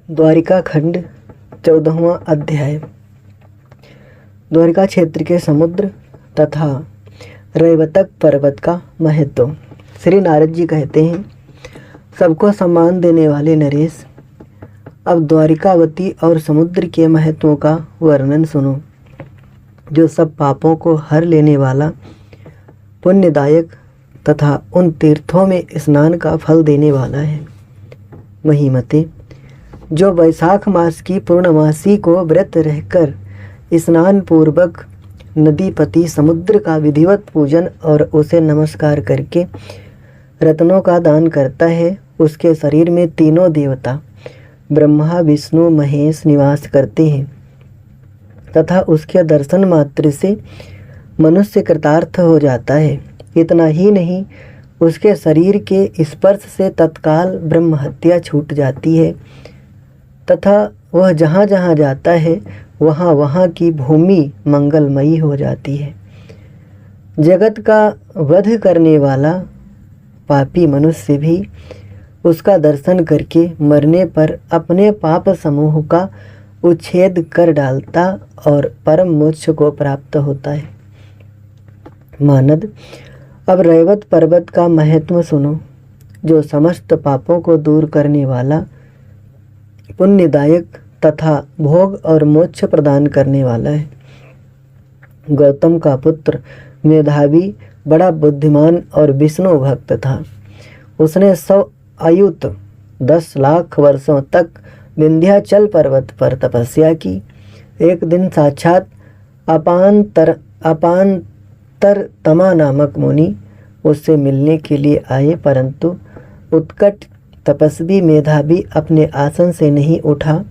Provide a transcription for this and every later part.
द्वारिका खंड 14वां अध्याय। द्वारिका क्षेत्र के समुद्र तथा रैवतक पर्वत का महत्व। श्री नारद जी कहते हैं, सबको सम्मान देने वाले नरेश, अब द्वारिकावती और समुद्र के महत्वों का वर्णन सुनो, जो सब पापों को हर लेने वाला, पुण्यदायक तथा उन तीर्थों में स्नान का फल देने वाला है। महिमते, जो वैशाख मास की पूर्णमासी को व्रत रहकर स्नान पूर्वक नदीपति समुद्र का विधिवत पूजन और उसे नमस्कार करके रत्नों का दान करता है, उसके शरीर में तीनों देवता ब्रह्मा विष्णु महेश निवास करते हैं तथा उसके दर्शन मात्र से मनुष्य कृतार्थ हो जाता है। इतना ही नहीं, उसके शरीर के स्पर्श से तत्काल ब्रह्म हत्या छूट जाती है तथा वह जहाँ जहाँ जाता है वहाँ वहाँ की भूमि मंगलमयी हो जाती है। जगत का वध करने वाला पापी मनुष्य भी उसका दर्शन करके मरने पर अपने पाप समूह का उच्छेद कर डालता और परम मोक्ष को प्राप्त होता है। मानद, अब रैवत पर्वत का महत्व सुनो, जो समस्त पापों को दूर करने वाला, पुण्यदायक तथा भोग और मोक्ष प्रदान करने वाला है। गौतम का पुत्र मेधावी बड़ा बुद्धिमान और विष्णु भक्त था। उसने 100 आयुत 10 लाख वर्षों तक विंध्याचल पर्वत पर तपस्या की। एक दिन साक्षात अपांतर तमा नामक मुनि उससे मिलने के लिए आए, परंतु उत्कट तपस्वी मेधावी अपने आसन से नहीं उठा।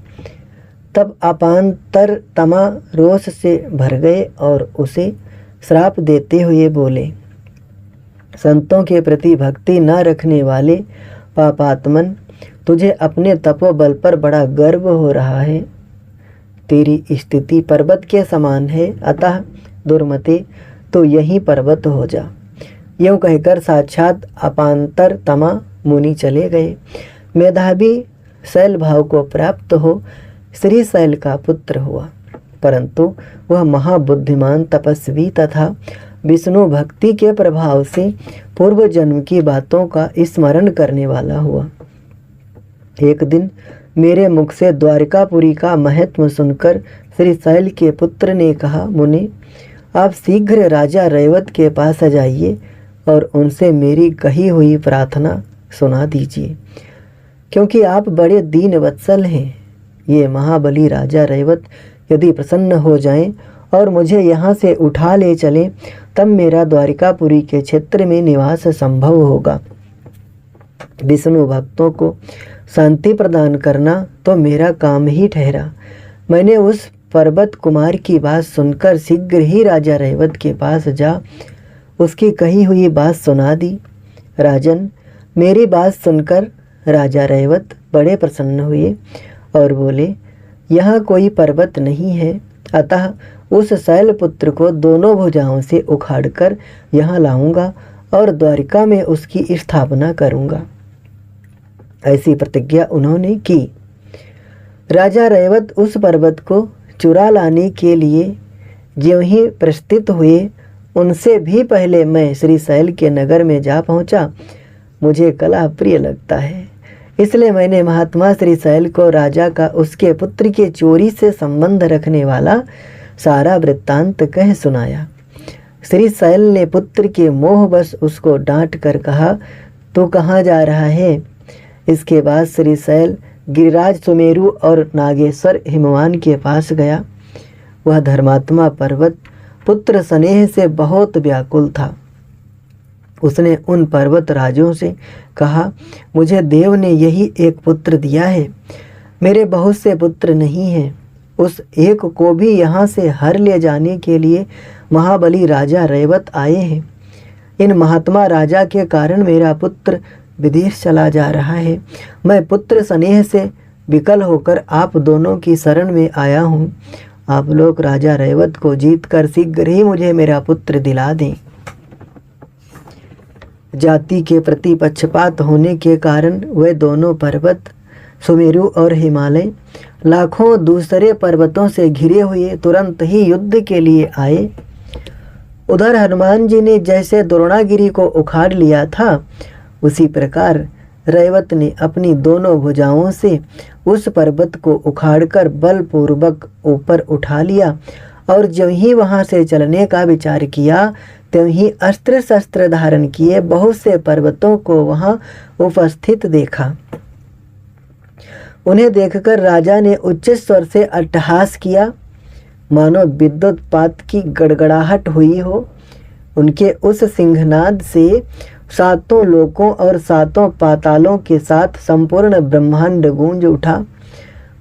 तब अपांतर तमा रोष से भर गए और उसे श्राप देते हुए बोले, संतों के प्रति भक्ति न रखने वाले पापात्मन, तुझे अपने तपोबल पर बड़ा गर्व हो रहा है। तेरी स्थिति पर्वत के समान है, अतः दुर्मते तो यहीं पर्वत हो जा। यूँ कहकर साक्षात अपांतर तमा मुनि चले गए। मेधावी शैल भाव को प्राप्त हो श्री शैल का पुत्र हुआ, परंतु वह महाबुद्धिमान तपस्वी तथा विष्णु भक्ति के प्रभाव से पूर्व जन्म की बातों का स्मरण करने वाला हुआ। एक दिन मेरे मुख से द्वारिकापुरी का महत्व सुनकर श्री शैल के पुत्र ने कहा, मुनि, आप शीघ्र राजा रैवत के पास जाइए और उनसे मेरी कही हुई प्रार्थना सुना दीजिए, क्योंकि आप बड़े दीन वत्सल हैं। ये महाबली राजा रैवत यदि प्रसन्न हो जाएं और मुझे यहाँ से उठा ले चलें, तब मेरा द्वारिकापुरी के क्षेत्र में निवास संभव होगा। विष्णु भक्तों को शांति प्रदान करना तो मेरा काम ही ठहरा। मैंने उस पर्वत कुमार की बात सुनकर शीघ्र ही राजा रैवत के पास जा उसकी कही हुई बात सुना दी। राजन, मेरी बात सुनकर राजा रैवत बड़े प्रसन्न हुए और बोले, यहाँ कोई पर्वत नहीं है, अतः उस शैलपुत्र को दोनों भुजाओं से उखाड़कर यहाँ लाऊंगा और द्वारिका में उसकी स्थापना करूंगा। ऐसी प्रतिज्ञा उन्होंने की। राजा रैवत उस पर्वत को चुरा लाने के लिए ज्यों ही प्रस्थित हुए, उनसे भी पहले मैं श्री शैल के नगर में जा पहुंचा। मुझे कलह प्रिय लगता है, इसलिए मैंने महात्मा श्री शैल को राजा का उसके पुत्र के चोरी से संबंध रखने वाला सारा वृत्तांत कह सुनाया। श्री शैल ने पुत्र के मोहवश उसको डांट कर कहा, तू कहाँ जा रहा है? इसके बाद श्री शैल गिरिराज सुमेरु और नागेश्वर हिमवान के पास गया। वह धर्मात्मा पर्वत पुत्र स्नेह से बहुत व्याकुल था। उसने उन पर्वत राजों से कहा, मुझे देव ने यही एक पुत्र दिया है, मेरे बहुत से पुत्र नहीं हैं। उस एक को भी यहाँ से हर ले जाने के लिए महाबली राजा रैवत आए हैं। इन महात्मा राजा के कारण मेरा पुत्र विदेश चला जा रहा है। मैं पुत्र स्नेह से विकल होकर आप दोनों की शरण में आया हूँ। आप लोग राजा रैवत को जीत कर शीघ्र ही मुझे मेरा पुत्र दिला दें। जाति के प्रति पक्षपात होने के कारण वे दोनों पर्वत सुमेरु और हिमालय लाखों दूसरे पर्वतों से घिरे हुए तुरंत ही युद्ध के लिए आए। उधर हनुमान जी ने जैसे द्रोणागिरी को उखाड़ लिया था, उसी प्रकार रैवत ने अपनी दोनों भुजाओं से उस पर्वत को उखाड़कर बलपूर्वक ऊपर उठा लिया और जब ही वहां से चलने का विचार किया, त्यों ही अस्त्र शस्त्र धारण किए बहुत से पर्वतों को वहां उपस्थित देखा। उन्हें देखकर राजा ने उच्च स्वर से अट्टहास किया, मानो विद्युत पात की गड़गड़ाहट हुई हो। उनके उस सिंहनाद से सातों लोकों और सातों पातालों के साथ संपूर्ण ब्रह्मांड गूंज उठा।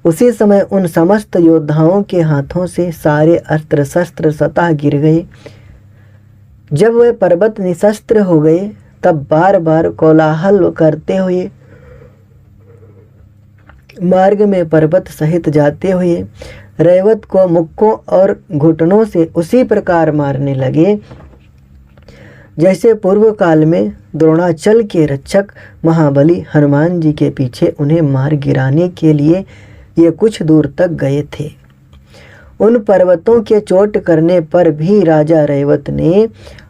उसी समय उन समस्त योद्धाओं के हाथों से सारे अस्त्र शस्त्र स्वतः गिर गए। जब वे पर्वत निशस्त्र हो गए, तब बार बार कोलाहल करते हुए मार्ग में पर्वत सहित जाते हुए रैवत को मुक्कों और घुटनों से उसी प्रकार मारने लगे जैसे पूर्व काल में द्रोणाचल के रक्षक महाबली हनुमान जी के पीछे उन्हें मार गिराने के लिए ये कुछ दूर तक गए थे। उन पर्वतों के चोट करने पर भी राजा रैवत ने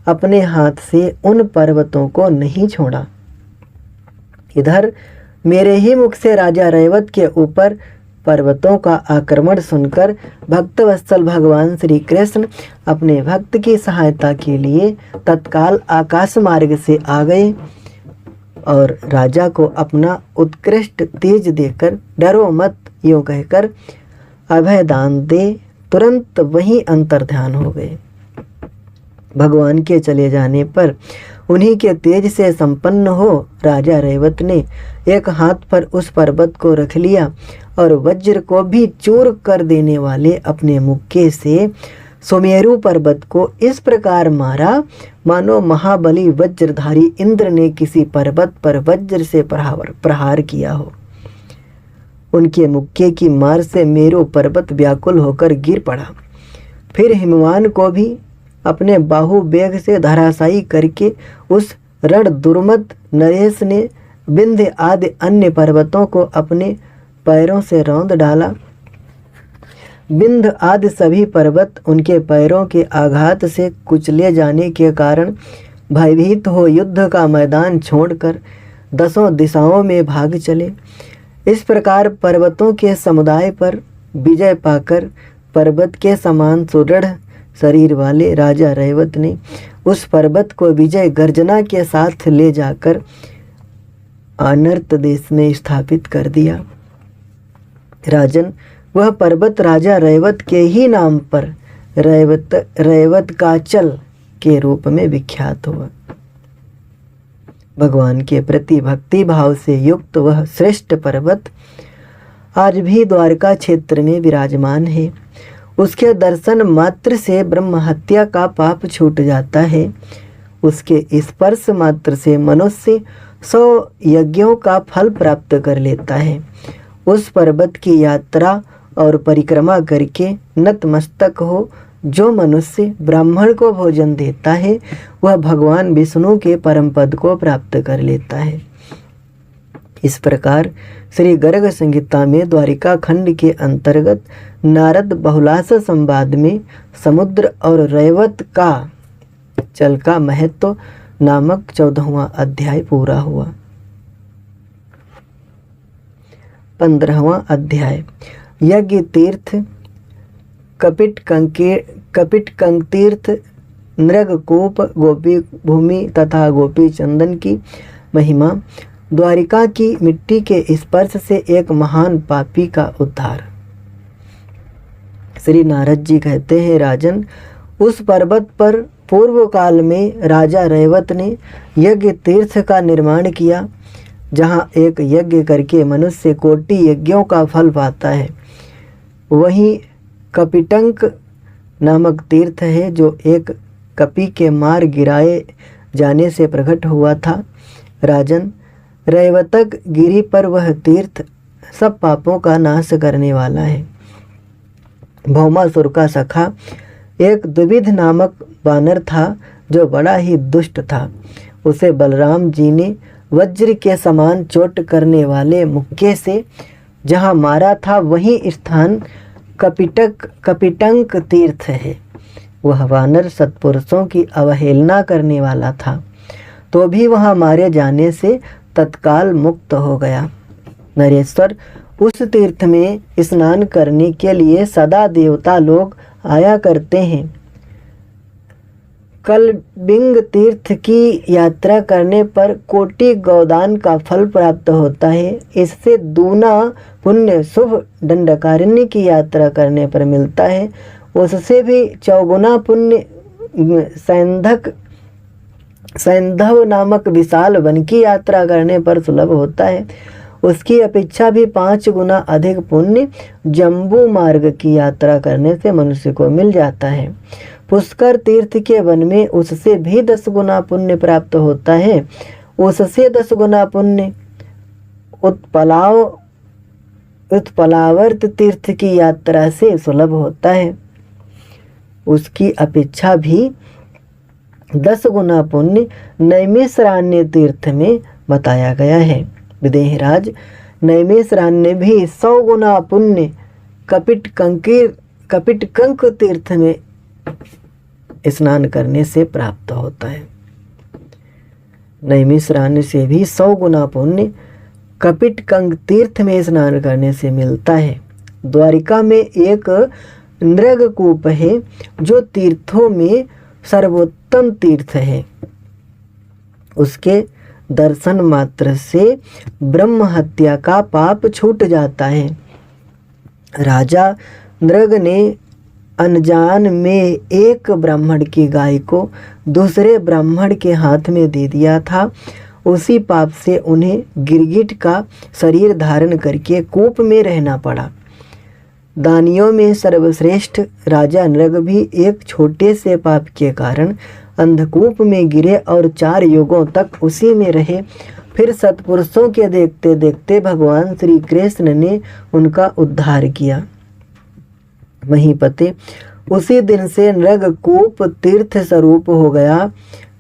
अपने हाथ से उन पर्वतों को नहीं छोड़ा। इधर मेरे ही मुख से राजा रैवत के ऊपर पर्वतों का आक्रमण सुनकर भक्तवत्सल भगवान श्री कृष्ण अपने भक्त की सहायता के लिए तत्काल आकाश मार्ग से आ गए और राजा को अपना उत्कृष्ट तेज देकर डरो मत यूँ कहकर अभय दान दे तुरंत वहीं अंतर्ध्यान हो गए। भगवान के चले जाने पर उन्हीं के तेज से संपन्न हो राजा रैवत ने एक हाथ पर उस पर्वत को रख लिया और वज्र को भी चूर कर देने वाले अपने मुक्के से सुमेरु पर्वत को इस प्रकार मारा मानो महाबली वज्रधारी इंद्र ने किसी पर्वत पर वज्र से प्रहार किया हो। उनके मुक्के की मार से मेरु पर्वत व्याकुल होकर गिर पड़ा। फिर हिमवान को भी अपने बाहु बेग से धराशायी करके उस रण दुर्मत नरेश ने विंध्य आदि अन्य पर्वतों को अपने पैरों से रौंद डाला। विंध्य आदि सभी पर्वत उनके पैरों के आघात से कुचले जाने के कारण भयभीत हो युद्ध का मैदान छोड़कर दसों दिशाओं में भाग चले। इस प्रकार पर्वतों के समुदाय पर विजय पाकर पर्वत के समान सुदृढ़ शरीर वाले राजा रैवत ने उस पर्वत को विजय गर्जना के साथ ले जाकर अनर्त देश में स्थापित कर दिया। राजन, वह पर्वत राजा रैवत के ही नाम पर रैवत काचल के रूप में विख्यात हुआ। भगवान के प्रति भक्ति भाव से युक्त वह श्रेष्ठ पर्वत आज भी द्वारका क्षेत्र में विराजमान है। उसके दर्शन मात्र से ब्रह्म हत्या का पाप छूट जाता है। उसके स्पर्श मात्र से मनुष्य 100 यज्ञों का फल प्राप्त कर लेता है। उस पर्वत की यात्रा और परिक्रमा करके नतमस्तक हो जो मनुष्य ब्राह्मण को भोजन देता है, वह भगवान विष्णु के परम पद को प्राप्त कर लेता है। इस प्रकार श्री गर्ग संहिता में द्वारिका खंड के अंतर्गत नारद बहुलास संवाद में समुद्र और रैवत का जल का महत्व नामक 14वां अध्याय पूरा हुआ। 15वां अध्याय यज्ञ तीर्थ, कपिट कंक तीर्थ, नृगकूप, गोपी भूमि तथा गोपी चंदन की महिमा। द्वारिका की मिट्टी के स्पर्श से एक महान पापी का उद्धार। श्री नारद जी कहते हैं, राजन, उस पर्वत पर पूर्व काल में राजा रैवत ने यज्ञ तीर्थ का निर्माण किया, जहाँ एक यज्ञ करके मनुष्य कोटि यज्ञों का फल पाता है। वहीं कपिटंक नामक तीर्थ है जो एक कपि के मार गिराए जाने से प्रकट हुआ था। राजन, रैवतक गिरी पर वह तीर्थ सब पापों का नाश करने वाला है। भौमासुर का सखा एक द्विविध नामक वानर था जो बड़ा ही दुष्ट था। उसे बलराम जी ने वज्र के समान चोट करने वाले मुक्के से जहाँ मारा था वही स्थान कपिटंक तीर्थ है। वह वानर सत्पुरुषों की अवहेलना करने वाला था, तो भी वहाँ मारे जाने से तत्काल मुक्त हो गया। नरेश्वर, उस तीर्थ में स्नान करने के लिए सदा देवता लोग आया करते हैं। कलबिंग तीर्थ की यात्रा करने पर कोटि गौदान का फल प्राप्त होता है। इससे दूना पुण्य शुभ दंडकारण्य की यात्रा करने पर मिलता है। उससे भी चौगुना पुण्य सैंधव नामक विशाल वन की यात्रा करने पर सुलभ होता है। उसकी अपेक्षा भी 5 गुना अधिक पुण्य जम्बू मार्ग की यात्रा करने से मनुष्य को मिल जाता है। पुष्कर तीर्थ के वन में उससे भी 10 गुना पुण्य प्राप्त होता है। उससे 10 गुना पुण्य उत्पलावर्त तीर्थ की यात्रा से सुलभ होता है। उसकी अपेक्षा भी 10 गुना पुण्य नैमिषारण्य तीर्थ में बताया गया है। विदेहराज, नैमिषारण्य भी 100 गुना पुण्य कपिटकंक तीर्थ में स्नान करने से प्राप्त होता है। नैमिषारण्य से भी 100 गुना पुण्य कपिटकंक तीर्थ में स्नान करने से मिलता है। द्वारिका में एक नृगकूप है जो तीर्थों में सर्वोत्तम तीर्थ है। उसके दर्शन मात्र से ब्रह्म हत्या का पाप छूट जाता है। राजा नृग ने अनजान में एक ब्राह्मण की गाय को दूसरे ब्राह्मण के हाथ में दे दिया था। उसी पाप से उन्हें गिरगिट का शरीर धारण करके कूप में रहना पड़ा। दानियों में सर्वश्रेष्ठ राजा नृग भी एक छोटे से पाप के कारण अंधकूप में गिरे और 4 युगों तक उसी में रहे। फिर सत्पुरुषों के देखते देखते भगवान श्री कृष्ण ने उनका उद्धार किया। महीपते, उसी दिन से नृगकूप तीर्थ स्वरूप हो गया।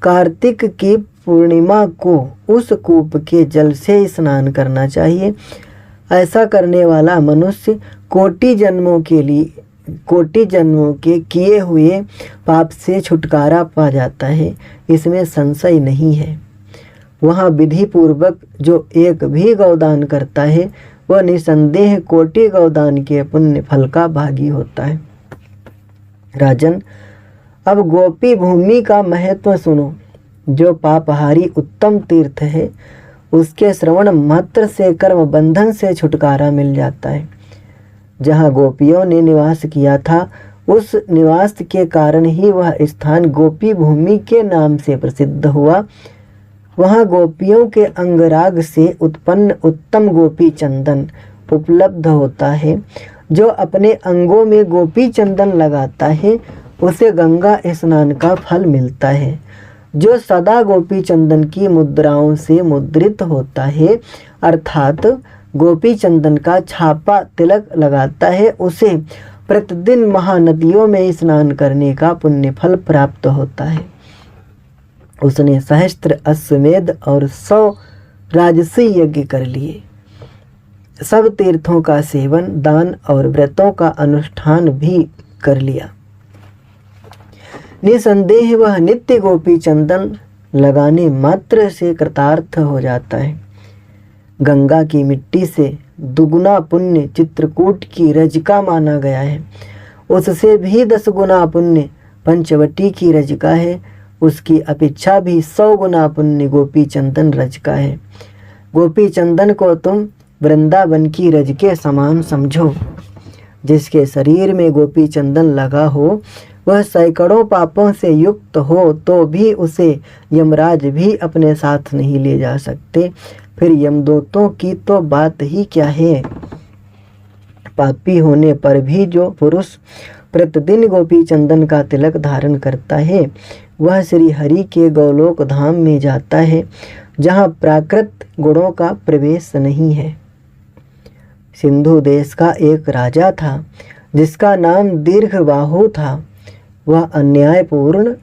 कार्तिक की पूर्णिमा को उस कूप के जल से स्नान करना चाहिए। ऐसा करने वाला मनुष्य कोटि जन्मों के किए हुए पाप से छुटकारा पा जाता है, इसमें संशय नहीं है। वहाँ विधि पूर्वक जो एक भी गौदान करता है वह निसंदेह कोटि गौदान के पुण्य फल का भागी होता है। राजन, अब गोपी भूमि का महत्व सुनो। जो पापहारी उत्तम तीर्थ है, उसके श्रवण मात्र से कर्म बंधन से छुटकारा मिल जाता है। जहाँ गोपियों ने निवास किया था, उस निवास के कारण ही वह स्थान गोपी भूमि के नाम से प्रसिद्ध हुआ। वहाँ गोपियों के अंगराग से उत्पन्न उत्तम गोपी चंदन उपलब्ध होता है। जो अपने अंगों में गोपी चंदन लगाता है उसे गंगा स्नान का फल मिलता है। जो सदा गोपी चंदन की मुद्राओं से मुद्रित होता है, अर्थात गोपी चंदन का छापा तिलक लगाता है, उसे प्रतिदिन महानदियों में स्नान करने का पुण्य फल प्राप्त होता है। उसने सहस्त्र अश्वमेध और 100 राजसी यज्ञ कर लिए। सब तीर्थों का सेवन, दान और व्रतों का अनुष्ठान भी कर लिया। निसंदेह वह नित्य गोपी चंदन लगाने मात्र से कृतार्थ हो जाता है। गंगा की मिट्टी से दुगुना पुण्य चित्रकूट की रजिका माना गया है। उससे भी 10 गुना पुण्य पंचवटी की रजिका है। उसकी अपेक्षा भी 100 गुना पुण्य गोपी चंदन रजिका है। गोपी चंदन को तुम वृंदावन की रज के समान समझो। जिसके शरीर में गोपी चंदन लगा हो वह सैकड़ों पापों से युक्त हो तो भी उसे यमराज भी अपने साथ नहीं ले जा सकते। फिर यमदूतों की तो बात ही क्या है। पापी होने पर भी जो पुरुष प्रतिदिन गोपी चंदन का तिलक धारण करता है वह श्री हरि के गौलोक धाम में जाता है, जहाँ प्राकृत गुणों का प्रवेश नहीं है। सिंधु देश का एक राजा था जिसका नाम दीर्घबाहु था। वह अन्यायपूर्ण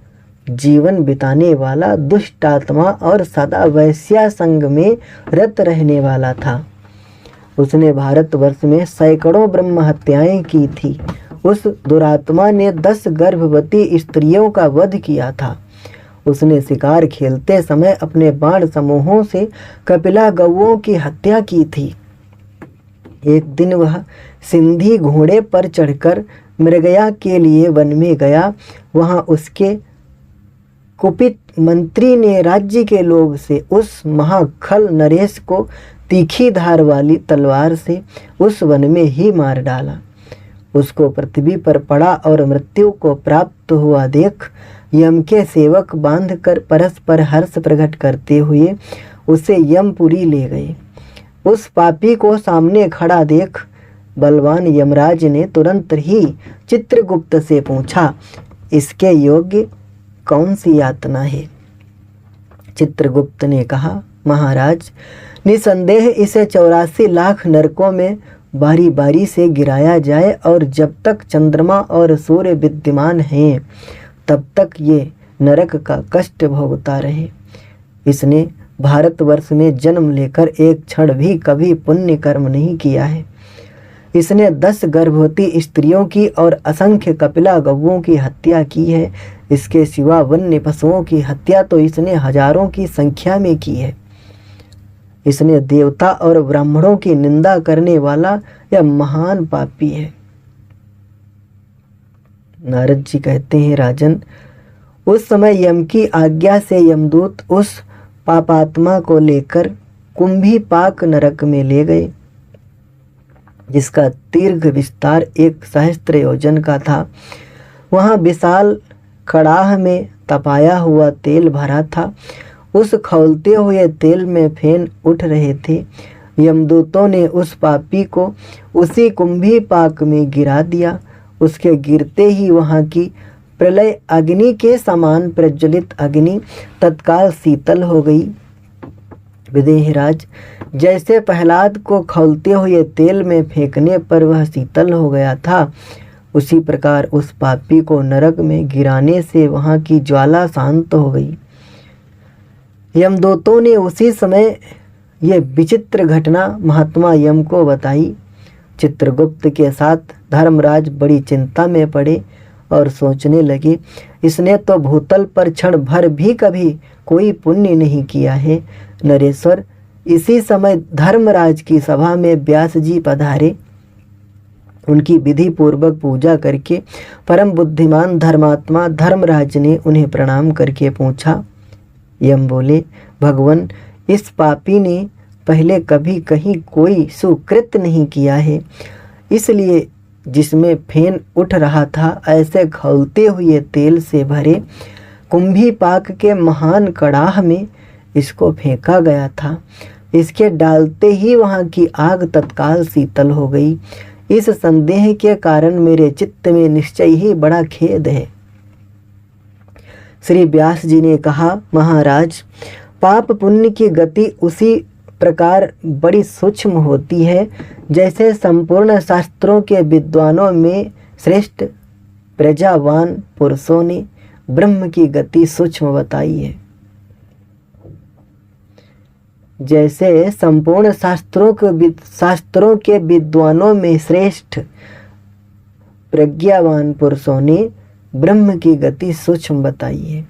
जीवन बिताने वाला दुष्ट आत्मा और सदा वैश्या संग में रत रहने वाला था। उसने भारतवर्ष में सैकड़ों ब्रह्म हत्याएं की थी। उस दुरात्मा ने 10 गर्भवती स्त्रियों का वध किया था। उसने शिकार खेलते समय अपने बाण समूहों से कपिला गौओं की हत्या की थी। एक दिन वह सिंधी घोड़े पर चढ़कर मृगया के लिए वन में गया। वहां उसके कुपित मंत्री ने राज्य के लोग से उस महाखल नरेश को तीखी धार वाली तलवार से उस वन में ही मार डाला। उसको पृथ्वी पर पड़ा और मृत्यु को प्राप्त हुआ देख यम के सेवक बांधकर परस्पर हर्ष प्रकट करते हुए उसे यमपुरी ले गए। उस पापी को सामने खड़ा देख बलवान यमराज ने तुरंत ही चित्रगुप्त से पूछा, इसके योग्य कौन सी यातना है? चित्रगुप्त ने कहा, महाराज, निसंदेह इसे 84 लाख नरकों में बारी बारी से गिराया जाए और जब तक चंद्रमा और सूर्य विद्यमान हैं तब तक ये नरक का कष्ट भोगता रहे। इसने भारतवर्ष में जन्म लेकर एक क्षण भी कभी पुण्य कर्म नहीं किया है। इसने 10 गर्भवती स्त्रियों की और असंख्य कपिला गौओं की हत्या की है। इसके सिवा वन्य पशुओं की हत्या तो इसने हजारों की संख्या में की है। इसने देवता और ब्राह्मणों की निंदा करने वाला यह महान पापी है। नारद जी कहते हैं, राजन, उस समय यम की आज्ञा से यमदूत उस पापात्मा को लेकर कुंभीपाक नरक में ले गए, जिसका दीर्घ विस्तार 1 सहस्त्र योजन का था। वहाँ विशाल कड़ाह में तपाया हुआ तेल भरा था। उस खौलते हुए तेल में फेन उठ रहे थे। यमदूतों ने उस पापी को उसी कुंभीपाक में गिरा दिया। उसके गिरते ही वहाँ की प्रलय अग्नि के समान प्रज्वलित अग्नि तत्काल शीतल हो गई। विदेहराज, जैसे प्रहलाद को खौलते हुए तेल में फेंकने पर वह शीतल हो गया था, उसी प्रकार उस पापी को नरक में गिराने से वहाँ की ज्वाला शांत हो गई। यमदूतों ने उसी समय ये विचित्र घटना महात्मा यम को बताई। चित्रगुप्त के साथ धर्मराज बड़ी चिंता में पड़े और सोचने लगे, इसने तो भूतल पर क्षण भर भी कभी कोई पुण्य नहीं किया है। नरेश्वर, इसी समय धर्मराज की सभा में व्यास जी पधारे। उनकी विधि पूर्वक पूजा करके परम बुद्धिमान धर्मात्मा धर्मराज ने उन्हें प्रणाम करके पूछा। यम बोले, भगवान, इस पापी ने पहले कभी कहीं कोई सुकृत नहीं किया है, इसलिए जिसमें फेन उठ रहा था ऐसे खौलते हुए तेल से भरे कुंभीपाक के महान कड़ाह में इसको फेंका गया था। इसके डालते ही वहाँ की आग तत्काल शीतल हो गई। इस संदेह के कारण मेरे चित्त में निश्चय ही बड़ा खेद है। श्री व्यास जी ने कहा, महाराज, पाप पुण्य की गति उसी प्रकार बड़ी सूक्ष्म होती है जैसे संपूर्ण शास्त्रों के विद्वानों में श्रेष्ठ प्रजावान पुरुषों ने ब्रह्म की गति सूक्ष्म बताई है। जैसे संपूर्ण शास्त्रों के विद्वानों में श्रेष्ठ प्रज्ञावान पुरुषों ने ब्रह्म की गति सूक्ष्म बताई है।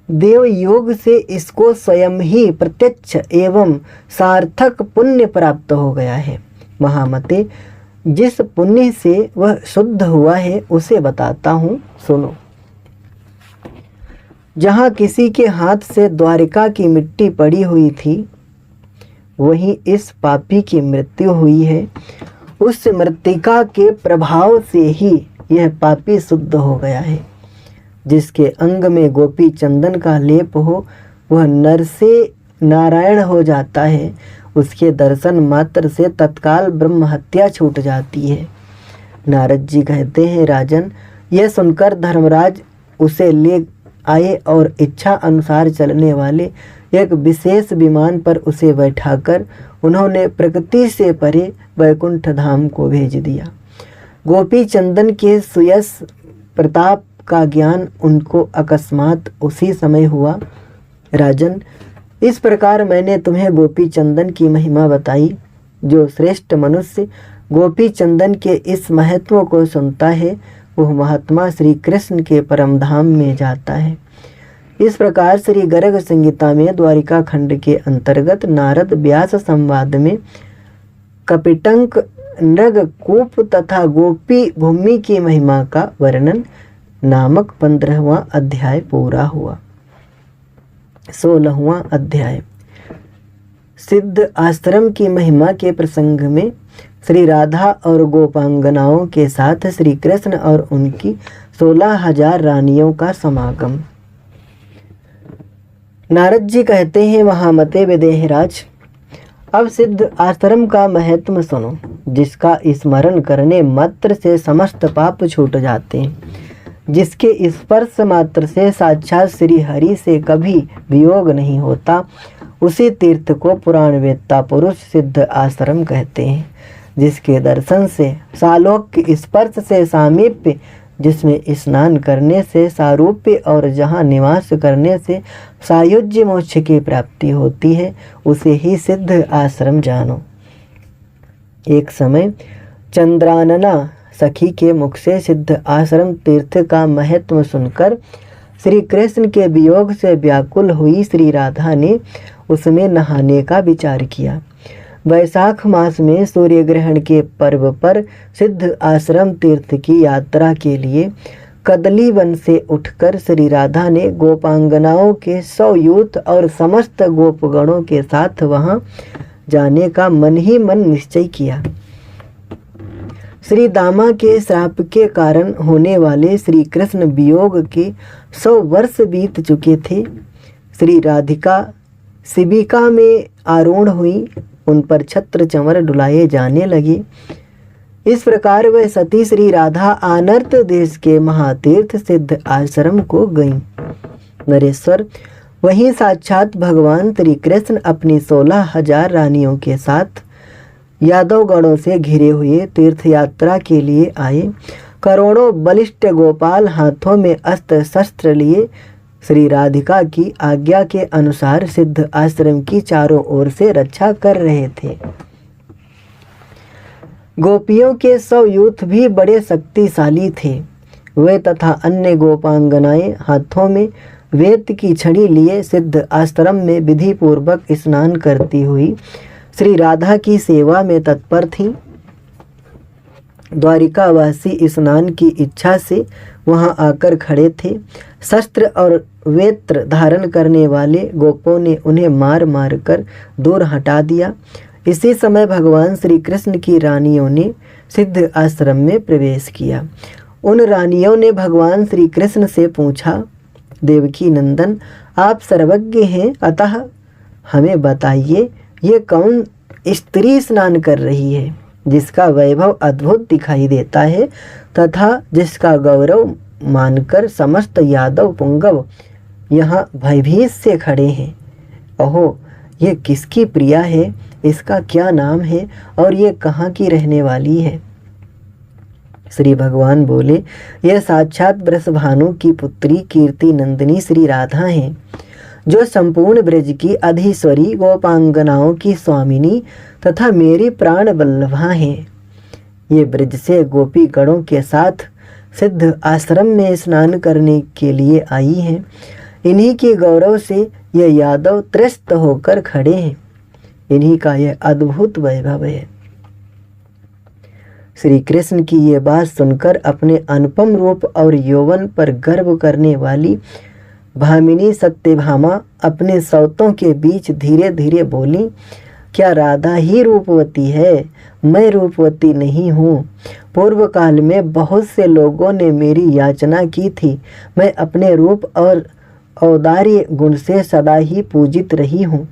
देव योग से इसको स्वयं ही प्रत्यक्ष एवं सार्थक पुण्य प्राप्त हो गया है। महामते, जिस पुण्य से वह शुद्ध हुआ है उसे बताता हूँ, सुनो। जहाँ किसी के हाथ से द्वारिका की मिट्टी पड़ी हुई थी, वहीं इस पापी की मृत्यु हुई है। उस मृत्तिका के प्रभाव से ही यह पापी शुद्ध हो गया है। जिसके अंग में गोपी चंदन का लेप हो वह नर से नारायण हो जाता है। उसके दर्शन मात्र से तत्काल ब्रह्म हत्या छूट जाती है। नारद जी कहते हैं, राजन, यह सुनकर धर्मराज उसे ले आए और इच्छा अनुसार चलने वाले एक विशेष विमान पर उसे बैठाकर उन्होंने प्रकृति से परे वैकुंठ धाम को भेज दिया। गोपी चंदन के सुयश प्रताप का ज्ञान उनको अकस्मात उसी समय हुआ। राजन, इस प्रकार मैंने तुम्हें गोपी चंदन की महिमा बताई। जो श्रेष्ठ मनुष्य गोपी चंदन के इस महत्व को सुनता है वह महात्मा श्री कृष्ण के परम धाम में जाता है। इस प्रकार श्री गर्ग संहिता में द्वारिका खंड के अंतर्गत नारद व्यास संवाद में कपिटंक, नृगकूप तथा गोपी भूमि की महिमा का वर्णन नामक 15वां अध्याय पूरा हुआ। 16वां अध्याय सिद्ध आश्रम की महिमा के प्रसंग में श्री राधा और गोपांगनाओं के साथ श्री कृष्ण और उनकी 16,000 रानियों का समागम। नारद जी कहते हैं, महामते विदेहराज, अब सिद्ध आश्रम का महत्व सुनो, जिसका स्मरण करने मात्र से समस्त पाप छूट जाते हैं, जिसके स्पर्श मात्र से साक्षात श्री हरि से कभी वियोग नहीं होता, उसी तीर्थ को पुराण वेत्ता पुरुष सिद्ध आश्रम कहते हैं, जिसके दर्शन से सालोक्य, स्पर्श से सामीप्य, जिसमें स्नान करने से सारूप्य और जहाँ निवास करने से सायुज्य मोक्ष की प्राप्ति होती है, उसे ही सिद्ध आश्रम जानो। एक समय चंद्रानना सखी के मुख से सिद्ध आश्रम तीर्थ का महत्व सुनकर श्री कृष्ण के वियोग से व्याकुल हुई श्री राधा ने उसमें नहाने का विचार किया। वैशाख मास में सूर्य ग्रहण के पर्व पर सिद्ध आश्रम तीर्थ की यात्रा के लिए कदली वन से उठकर श्री राधा ने गोपांगनाओं के 100 यूथ और समस्त गोपगणों के साथ वहां जाने का मन ही मन निश्चय किया। श्री दामा के श्राप के कारण होने वाले श्री कृष्ण वियोग के 100 वर्ष बीत चुके थे। श्री राधिका शिबिका में आरूढ़ हुई, उन पर छत्र चंवर डुलाए जाने लगे। इस प्रकार वह सती श्री राधा आनर्त देश के महातीर्थ सिद्ध आश्रम को गईं। नरेश्वर, वहीं साक्षात भगवान श्री कृष्ण अपनी 16,000 रानियों के साथ यादव गणों से घिरे हुए तीर्थ यात्रा के लिए आए। करोड़ों बलिष्ठ गोपाल हाथों में अस्त्र शस्त्र लिए श्री राधिका की आज्ञा के अनुसार सिद्ध आश्रम की चारों ओर से रक्षा कर रहे थे। गोपियों के 100 यूथ भी बड़े शक्तिशाली थे। वे तथा अन्य गोपांगनाएं हाथों में वेद की छड़ी लिए सिद्ध आश्रम में विधि पूर्वक स्नान करती हुई श्री राधा की सेवा में तत्पर थीं। द्वारिकावासी स्नान की इच्छा से वहां आकर खड़े थे। शस्त्र और वेत्र धारण करने वाले गोपों ने उन्हें मार मार कर दूर हटा दिया। इसी समय भगवान श्री कृष्ण की रानियों ने सिद्ध आश्रम में प्रवेश किया। उन रानियों ने भगवान श्री कृष्ण से पूछा, देवकी नंदन, आप सर्वज्ञ हैं, अतः हमें बताइए ये कौन स्त्री स्नान कर रही है, जिसका वैभव अद्भुत दिखाई देता है तथा जिसका गौरव मानकर समस्त यादव पुंगव यहाँ भयभीत से खड़े हैं। ओहो, ये किसकी प्रिया है, इसका क्या नाम है और ये कहाँ की रहने वाली है? श्री भगवान बोले, यह साक्षात वृषभानु की पुत्री कीर्ति नंदिनी श्री राधा हैं, जो संपूर्ण ब्रज की अधीश्वरी गोपांगनाओं की स्वामिनी तथा मेरी प्राण वल्लभा हैं। ये ब्रज से गोपी गणों के साथ सिद्ध आश्रम में स्नान करने के लिए आई हैं। इन्हीं के गौरव से ये यादव त्रस्त होकर खड़े हैं। इन्हीं का यह अद्भुत वैभव है। श्री कृष्ण की ये बात सुनकर अपने अनुपम रूप और यौवन पर गर्व करने वाली भामिनी सत्यभामा अपने सौतों के बीच धीरे धीरे बोली, क्या राधा ही रूपवती है? मैं रूपवती नहीं हूँ। पूर्व काल में बहुत से लोगों ने मेरी याचना की थी। मैं अपने रूप और औदार्य गुण से सदा ही पूजित रही हूँ।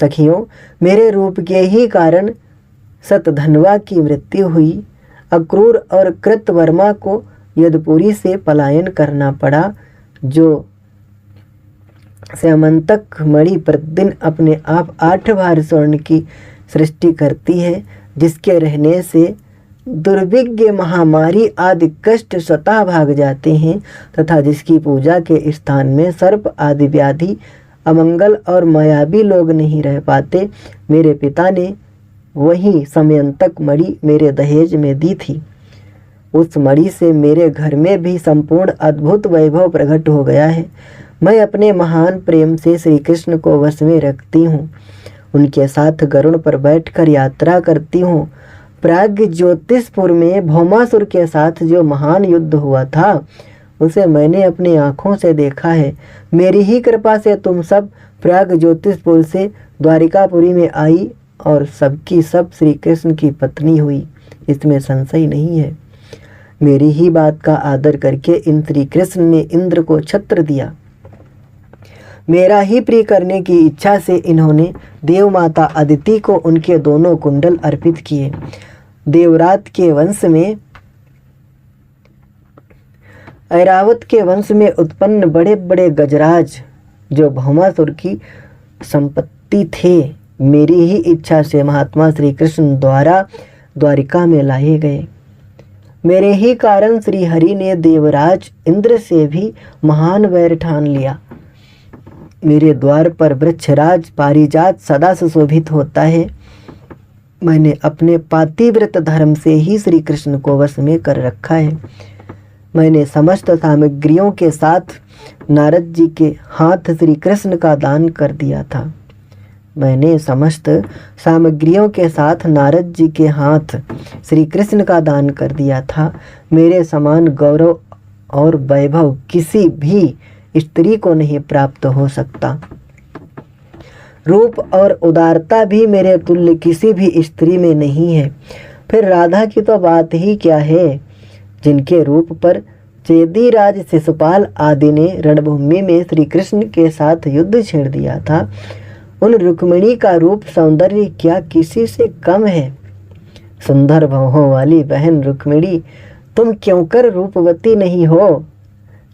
सखियों, मेरे रूप के ही कारण सतधनवा की मृत्यु हुई। अक्रूर और कृतवर्मा को यदुपुरी से पलायन करना पड़ा, जो स्यमंतक मणि प्रतिदिन अपने आप 8 भार स्वर्ण की सृष्टि करती है, जिसके रहने से दुर्भिक्ष, महामारी आदि कष्ट स्वतः भाग जाते हैं तथा जिसकी पूजा के स्थान में सर्प आदि व्याधि, अमंगल और मायावी लोग नहीं रह पाते। मेरे पिता ने वही समयंतक मणि मेरे दहेज में दी थी। उस मणि से मेरे घर में भी संपूर्ण अद्भुत वैभव प्रकट हो गया है। मैं अपने महान प्रेम से श्री कृष्ण को वश में रखती हूँ। उनके साथ गरुड़ पर बैठकर यात्रा करती हूँ। प्राग ज्योतिषपुर में भौमासुर के साथ जो महान युद्ध हुआ था उसे मैंने अपनी आँखों से देखा है। मेरी ही कृपा से तुम सब प्राग ज्योतिषपुर से द्वारिकापुरी में आई और सबकी सब श्री कृष्ण की पत्नी हुई, इसमें संशय नहीं है। मेरी ही बात का आदर करके इन श्री कृष्ण ने इंद्र को छत्र दिया। मेरा ही प्रिय करने की इच्छा से इन्होंने देव माता अदिति को उनके दोनों कुंडल अर्पित किए। देवरात के वंश में ऐरावत के वंश में उत्पन्न बड़े बड़े गजराज जो भौमासुर की संपत्ति थे, मेरी ही इच्छा से महात्मा श्री कृष्ण द्वारा द्वारिका में लाए गए। मेरे ही कारण श्री हरि ने देवराज इंद्र से भी महान वैर ठान लिया। मेरे द्वार पर वृक्षराज पारिजात सदा सुशोभित होता है। मैंने अपने पातिव्रत धर्म से ही श्री कृष्ण को वश में कर रखा है। मैंने समस्त सामग्रियों के साथ नारद जी के हाथ श्री कृष्ण का दान कर दिया था। मैंने समस्त सामग्रियों के साथ नारद जी के हाथ श्री कृष्ण का दान कर दिया था। मेरे समान गौरव और वैभव किसी भी स्त्री को नहीं प्राप्त हो सकता। रूप और उदारता भी मेरे तुल्य किसी भी स्त्री में नहीं है। फिर राधा की तो बात ही क्या है, जिनके रूप पर चेदीराज शिशुपाल आदि ने रणभूमि में श्री कृष्ण के साथ युद्ध छेड़ दिया था। उन रुक्मिणी का रूप सौंदर्य क्या किसी से कम है। सुंदर भौहों वाली बहन रुक्मिणी, तुम क्यों कर रूपवती नहीं हो।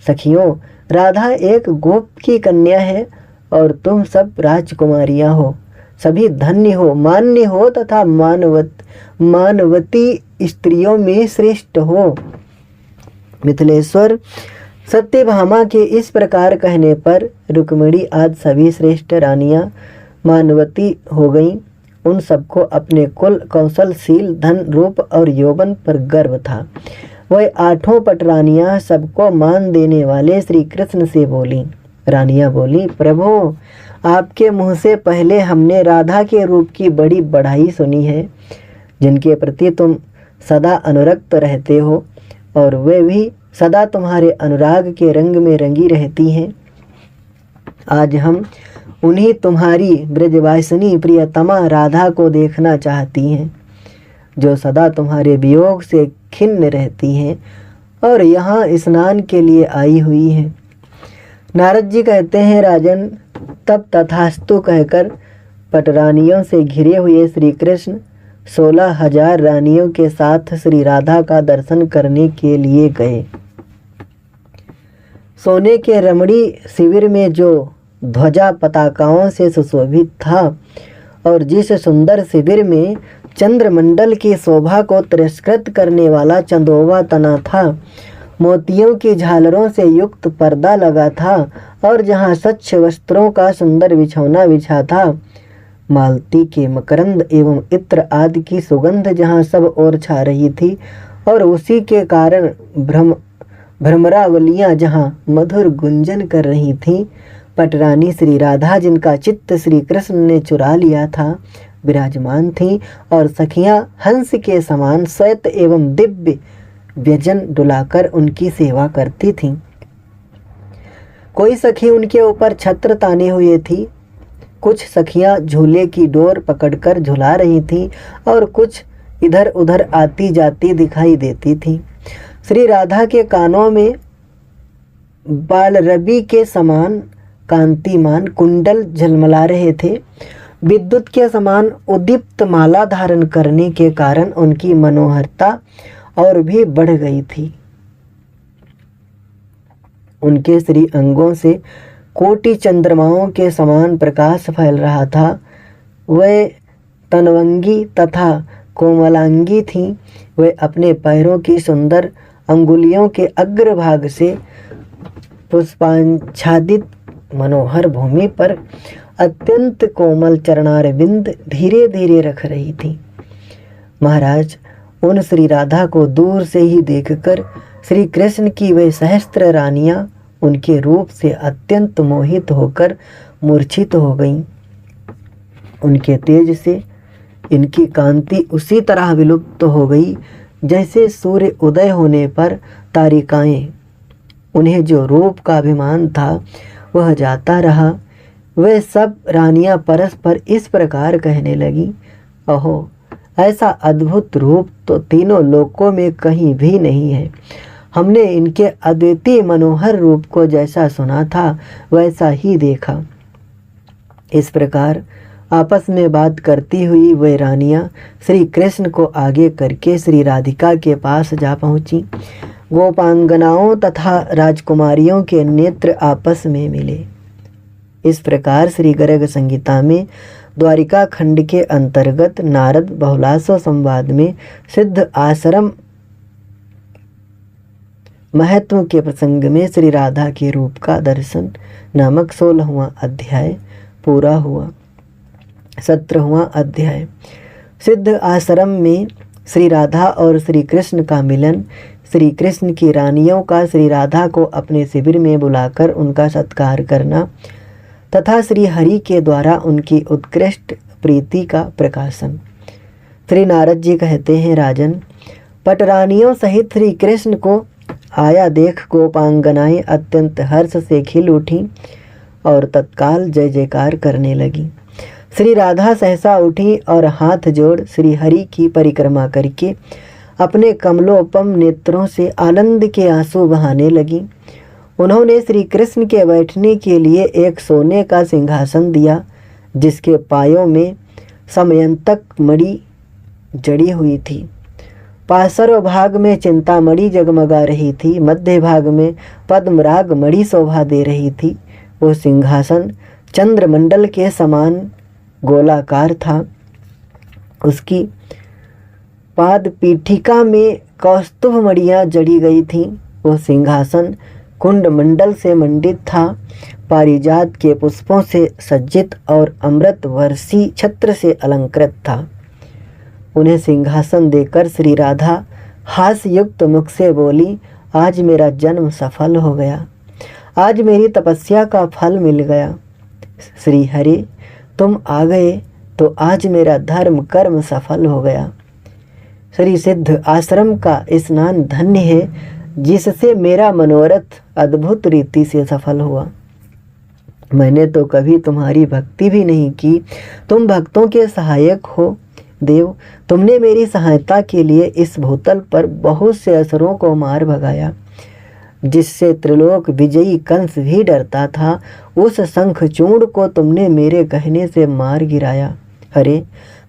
सखियों, राधा एक गोप की कन्या है और तुम सब राजकुमारियां हो। सभी धन्य हो, मान्य हो तथा मानवती स्त्रियों में श्रेष्ठ हो। मिथिलेश्वर सत्यभामा के इस प्रकार कहने पर रुक्मिणी आज सभी श्रेष्ठ रानियां मानवती हो गईं। उन सबको अपने कुल, कौशलशील, धन, रूप और यौवन पर गर्व था। वह आठों पटरानियां सबको मान देने वाले श्री कृष्ण से बोली। रानियां बोली, प्रभु आपके मुँह से पहले हमने राधा के रूप की बड़ी बढ़ाई सुनी है, जिनके प्रति तुम सदा अनुरक्त रहते हो और वे भी सदा तुम्हारे अनुराग के रंग में रंगी रहती हैं। आज हम उन्हीं तुम्हारी ब्रजवासिनी प्रियतमा राधा को देखना चाहती हैं, जो सदा तुम्हारे वियोग से खिन्न रहती हैं और यहाँ स्नान के लिए आई हुई हैं। नारद जी कहते हैं, राजन, तब तथास्तु कहकर पटरानियों से घिरे हुए श्री कृष्ण 16,000 रानियों के साथ श्री राधा का दर्शन करने के लिए गए। सोने के रमणी शिविर में जो ध्वजा पताकाओं से सुशोभित था और जिस सुंदर शिविर में चंद्रमंडल की शोभा को तिरस्कृत करने वाला चंदोवा तना था, मोतियों की झालरों से युक्त पर्दा लगा था और जहाँ स्वच्छ वस्त्रों का सुंदर बिछौना बिछा था, मालती के मकरंद एवं इत्र आदि की सुगंध जहाँ सब ओर छा रही थी और उसी के कारण भ्रमरावलियाँ जहाँ मधुर गुंजन कर रही थीं, पटरानी श्री राधा, जिनका चित्त श्री कृष्ण ने चुरा लिया था, विराजमान थीं और सखियाँ हंस के समान श्वेत एवं दिव्य व्यजन डुलाकर उनकी सेवा करती थीं। कोई सखी उनके ऊपर छत्र ताने हुए थी, कुछ सखियां झूले की डोर पकड़कर झुला रही थीं और कुछ इधर उधर आती जाती दिखाई देती थीं। श्री राधा के कानों में बालरबी के समान कांतिमान कुंडल झलमला रहे थे। विद्युत के समान उद्दीप्त माला धारण करने के कारण उनकी मनोहरता और भी बढ़ गई थी। उनके श्री अंगों से कोटि चंद्रमाओं के समान प्रकाश फैल रहा था। वे तनवंगी तथा कोमलांगी थीं। वे अपने पैरों की सुंदर अंगुलियों के अग्रभाग से पुष्पाच्छादित मनोहर भूमि पर अत्यंत कोमल चरणारविंद धीरे धीरे रख रही थी। महाराज, उन श्री राधा को दूर से ही देखकर श्री कृष्ण की वे सहस्त्र रानियां उनके रूप से अत्यंत मोहित होकर मूर्छित हो गईं। उनके तेज से इनकी कांति उसी तरह विलुप्त हो गई जैसे सूर्य उदय होने पर तारिकाएं। उन्हें जो रूप का अभिमान था वह जाता रहा। वे सब रानियां परस्पर इस प्रकार कहने लगी, अहो, ऐसा अद्भुत रूप तो तीनों लोकों में कहीं भी नहीं है। हमने इनके अद्वितीय मनोहर रूप को जैसा सुना था वैसा ही देखा। इस प्रकार आपस में बात करती हुई वे रानियां श्री कृष्ण को आगे करके श्री राधिका के पास जा पहुंची। गोपांगनाओं तथा राजकुमारियों के नेत्र आपस में मिले। इस प्रकार श्री गर्ग संहिता में द्वारिका खंड के अंतर्गत नारद बहुलासो संवाद में सिद्ध आश्रम महत्व के प्रसंग में श्री राधा के रूप का दर्शन नामक 16वां अध्याय पूरा हुआ। 17वां अध्याय। सिद्ध आश्रम में श्री राधा और श्री कृष्ण का मिलन। श्री कृष्ण की रानियों का श्री राधा को अपने शिविर में बुलाकर उनका सत्कार करना तथा श्री हरि के द्वारा उनकी उत्कृष्ट प्रीति का प्रकाशन। श्री नारद जी कहते हैं, राजन, पटरानियों सहित श्री कृष्ण को आया देख गोपांगनाएं अत्यंत हर्ष से खिल उठी और तत्काल जय जयकार करने लगी। श्री राधा सहसा उठी और हाथ जोड़ श्री हरि की परिक्रमा करके अपने कमलोपम नेत्रों से आनंद के आंसू बहाने लगी। उन्होंने श्री कृष्ण के बैठने के लिए एक सोने का सिंहासन दिया जिसके पायों में समयंतक मणि जड़ी हुई थी। पार्श्व भाग में चिंतामणि जगमगा रही थी। मध्य भाग में पद्मराग मणि शोभा दे रही थी। वो सिंहासन चंद्रमंडल के समान गोलाकार था। उसकी पाद पीठिका में कौस्तुभ मणियाँ जड़ी गई थीं। वो सिंहासन कुंड मंडल से मंडित था, पारिजात के पुष्पों से सज्जित और अमृत वर्षी छत्र से अलंकृत था। उन्हें सिंहासन देकर श्री राधा हास्य युक्त मुख से बोली, आज मेरा जन्म सफल हो गया, आज मेरी तपस्या का फल मिल गया। श्री हरि, तुम आ गए तो आज मेरा धर्म कर्म सफल हो गया। श्री सिद्ध आश्रम का स्नान धन्य है जिससे मेरा मनोरथ अद्भुत रीति से सफल हुआ। मैंने तो कभी तुम्हारी भक्ति भी नहीं की, तुम भक्तों के सहायक हो। देव, तुमने मेरी सहायता के लिए इस भूतल पर बहुत से असुरों को मार भगाया, जिससे त्रिलोक विजयी कंस भी डरता था। उस शंखचूड़ को तुमने मेरे कहने से मार गिराया। अरे,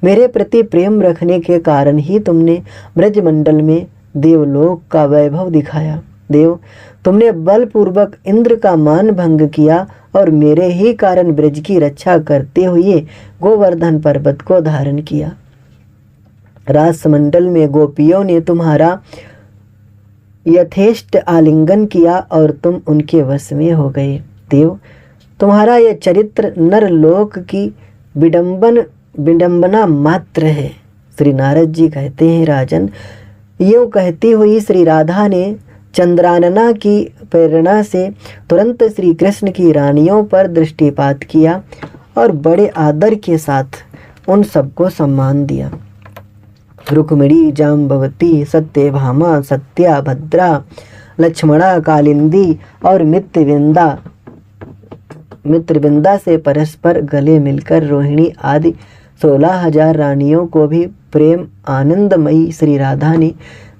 मेरे प्रति प्रेम रखने के कारण ही तुमने ब्रजमंडल में देवलोक का वैभव दिखाया। देव, तुमने बलपूर्वक इंद्र का मान भंग किया और मेरे ही कारण ब्रज की रक्षा करते हुए गोवर्धन पर्वत को धारण किया। रासमंडल में गोपियों ने तुम्हारा यथेष्ट आलिंगन किया और तुम उनके वश में हो गए। देव, तुम्हारा यह चरित्र नरलोक की विडंबना मात्र है। श्री नारद जी कहते हैं, राजन, यूँ कहती हुई श्री राधा ने चंद्रानना की प्रेरणा से तुरंत श्री कृष्ण की रानियों पर दृष्टिपात किया और बड़े आदर के साथ उन सबको सम्मान दिया। रुक्मिणी, जाम्बवती, सत्यभामा, सत्या, भद्रा, लक्ष्मणा, कालिंदी और मित्रविंदा से परस्पर गले मिलकर रोहिणी आदि 16,000 रानियों को भी प्रेम आनंदमयी श्री राधा ने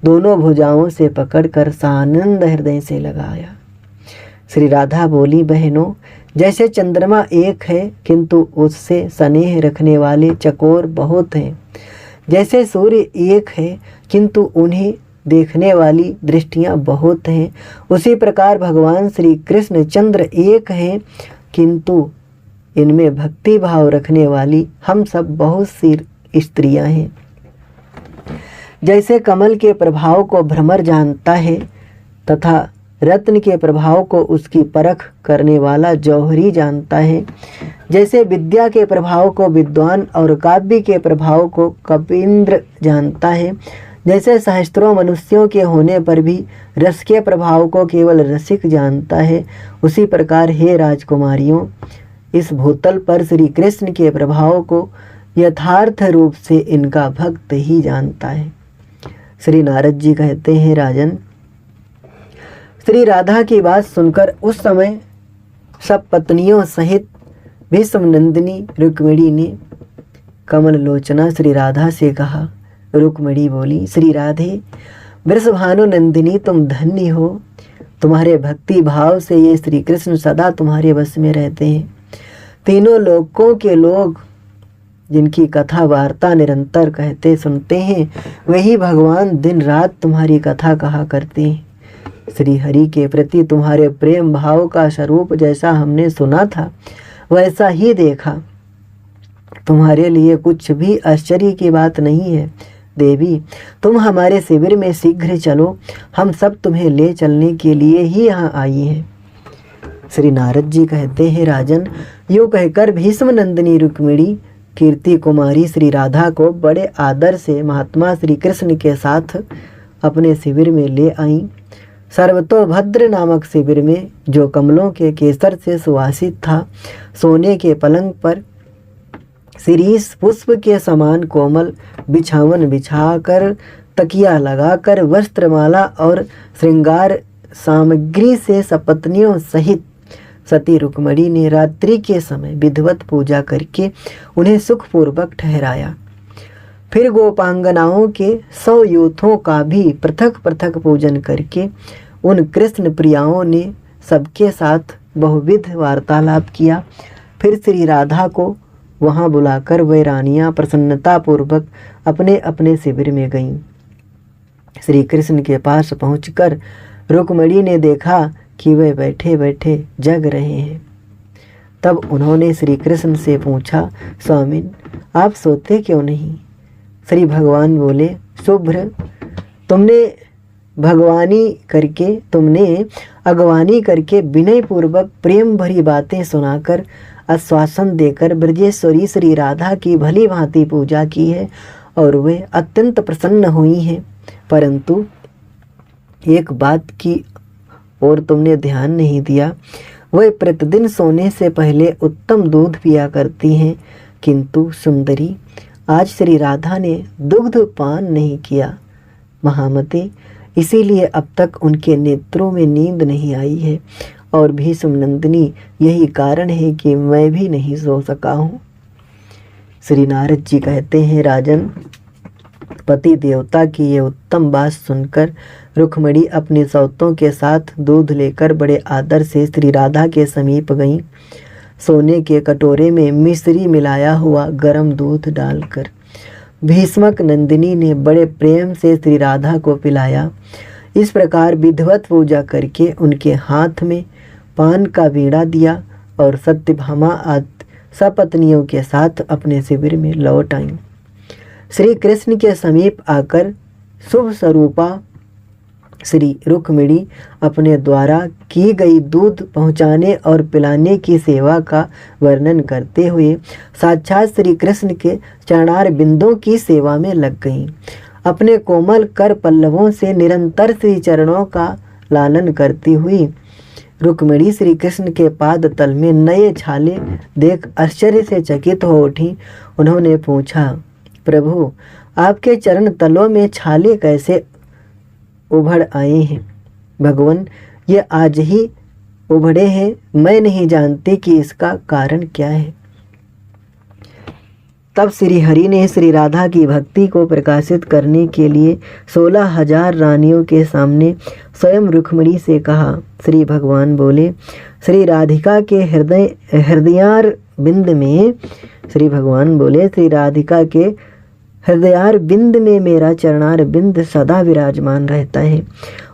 दोनों भुजाओं से पकड़कर सानंद हृदय से लगाया। श्री राधा बोली, बहनों, जैसे चंद्रमा एक है किंतु उससे स्नेह रखने वाले चकोर बहुत हैं, जैसे सूर्य एक है किंतु उन्हें देखने वाली दृष्टियां बहुत हैं, उसी प्रकार भगवान श्री कृष्ण चंद्र एक हैं किंतु इनमें भक्ति भाव रखने वाली हम सब बहुत सी स्त्रियां हैं। जैसे कमल के प्रभाव को भ्रमर जानता है तथा रत्न के प्रभाव को उसकी परख करने वाला जौहरी जानता है, जैसे विद्या के प्रभाव को विद्वान और काव्य के प्रभाव को कवींद्र जानता है, जैसे सहस्त्रों मनुष्यों के होने पर भी रस के प्रभाव को केवल रसिक जानता है, उसी प्रकार हे राजकुमारियों, इस भूतल पर श्री कृष्ण के प्रभाव को यथार्थ रूप से इनका भक्त ही जानता है। श्री नारद जी कहते हैं, राजन, श्री राधा की बात सुनकर उस समय सब पत्नियों सहित भीष्म नंदिनी रुक्मिणी ने कमल लोचना श्री राधा से कहा। रुक्मिणी बोली, श्री राधे, वृषभानु नंदिनी, तुम धन्य हो। तुम्हारे भक्ति भाव से ये श्री कृष्ण सदा तुम्हारे वश में रहते हैं। तीनों लोकों के लोग जिनकी कथा वार्ता निरंतर कहते सुनते हैं, वही भगवान दिन रात तुम्हारी कथा कहा करते हैं। श्री हरि के प्रति तुम्हारे प्रेम भाव का स्वरूप जैसा हमने सुना था वैसा ही देखा। तुम्हारे लिए कुछ भी आश्चर्य की बात नहीं है। देवी, तुम हमारे शिविर में शीघ्र चलो, हम सब तुम्हें ले चलने के लिए ही यहाँ आई हैं। श्री नारद जी कहते हैं, राजन, यूँ कहकर भीष्म नंदिनी रुक्मिणी कीर्ति कुमारी श्री राधा को बड़े आदर से महात्मा श्री कृष्ण के साथ अपने शिविर में ले आईं। सर्वतोभद्र नामक शिविर में, जो कमलों के केसर से सुवासित था, सोने के पलंग पर शिरीष पुष्प के समान कोमल बिछावन बिछाकर, तकिया लगाकर, वस्त्रमाला और श्रृंगार सामग्री से सपत्नियों सहित सती रुक्मिणी ने रात्रि के समय विधिवत पूजा करके उन्हें सुखपूर्वक ठहराया। फिर गोपांगनाओं के 100 यूथों का भी पृथक पृथक पूजन करके उन कृष्ण प्रियाओं ने सबके साथ बहुविध वार्तालाप किया। फिर श्री राधा को वहां बुलाकर वे रानियां प्रसन्नतापूर्वक अपने अपने शिविर में गईं। श्री कृष्ण के पास पहुंचकर रुक्मिणी ने देखा कि वे बैठे बैठे जग रहे हैं। तब उन्होंने श्री कृष्ण से पूछा, स्वामिन, आप सोते क्यों नहीं? श्री भगवान बोले, शुभ्र, तुमने अगवानी करके विनय पूर्वक प्रेम भरी बातें सुनाकर आश्वासन देकर ब्रजेश्वरी श्री राधा की भली भांति पूजा की है और वे अत्यंत प्रसन्न हुई हैं। परंतु एक बात की और तुमने ध्यान नहीं दिया। वे प्रतिदिन सोने से पहले उत्तम दूध पिया करती हैं, किंतु सुंदरी, आज श्री राधा ने दुग्ध पान नहीं किया। महामते, इसीलिए अब तक उनके नेत्रों में नींद नहीं आई है और भीष्म नंदिनी, यही कारण है कि मैं भी नहीं सो सका हूँ। श्री नारद जी कहते हैं, राजन, पति देवता की ये उत्तम बात सुनकर रुक्मिणी अपने सौतों के साथ दूध लेकर बड़े आदर से श्री राधा के समीप गईं। सोने के कटोरे में मिश्री मिलाया हुआ गर्म दूध डालकर भीष्मक नंदिनी ने बड़े प्रेम से श्री राधा को पिलाया। इस प्रकार विधिवत पूजा करके उनके हाथ में पान का बीड़ा दिया और सत्यभामा आदि सपत्नियों के साथ अपने शिविर में लौट आईं। श्री कृष्ण के समीप आकर शुभ स्वरूपा श्री रुक्मिणी अपने द्वारा की गई दूध पहुँचाने और पिलाने की सेवा का वर्णन करते हुए साक्षात श्री कृष्ण के चरणार बिंदों की सेवा में लग गईं। अपने कोमल कर पल्लवों से निरंतर श्री चरणों का लालन करती हुई रुक्मिणी श्री कृष्ण के पाद तल में नए छाले देख आश्चर्य से चकित हो उठी। उन्होंने पूछा, प्रभु, आपके चरण तलों में छाले कैसे उभड़ आए हैं? भगवान, ये आज ही उभड़े हैं, मैं नहीं जानती कि इसका कारण क्या है। तब श्री हरि ने श्री राधा की भक्ति को प्रकाशित करने के लिए 16,000 रानियों के सामने स्वयं रुक्मिणी से कहा। श्री भगवान बोले, श्री राधिका के हृदयार बिंद में श्री भगवान बोले, श्री राधिका के हृदयार बिंद में मेरा चरणार बिंद सदा विराजमान रहता है।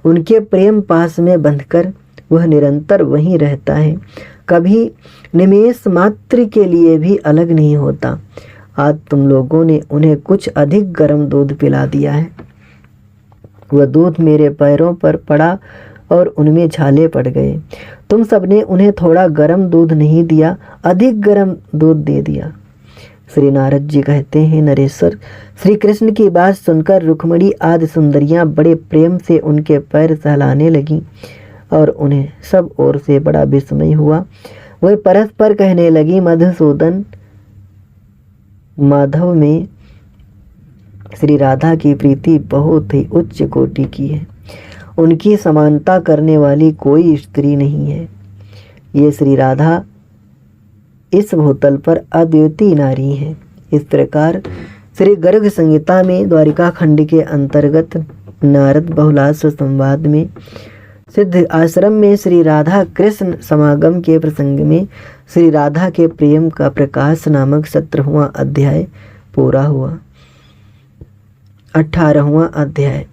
उनके प्रेम पास में बंधकर वह निरंतर वहीं रहता है, कभी निमेष मात्र के लिए भी अलग नहीं होता। आज तुम लोगों ने उन्हें कुछ अधिक गर्म दूध पिला दिया है। वह दूध मेरे पैरों पर पड़ा और उनमें छाले पड़ गए। तुम सबने उन्हें थोड़ा गर्म दूध नहीं दिया, अधिक गर्म दूध दे दिया। श्री नारद जी कहते हैं, नरेश्वर, श्री कृष्ण की बात सुनकर रुक्मिणी आदि सुंदरियां बड़े प्रेम से उनके पैर सहलाने लगीं और उन्हें सब ओर से बड़ा विस्मय हुआ। वे परस्पर कहने लगी, मधुसूदन, माधव में श्री राधा की प्रीति बहुत ही उच्च कोटि की है। उनकी समानता करने वाली कोई स्त्री नहीं है। ये श्री राधा इस भूतल पर अद्वितीय नारी है। इस प्रकार श्री गर्ग संहिता में द्वारिका खंड के अंतर्गत नारद बहुलास संवाद में सिद्ध आश्रम में श्री राधा कृष्ण समागम के प्रसंग में श्री राधा के प्रेम का प्रकाश नामक 17वां अध्याय पूरा हुआ। 18वां अध्याय।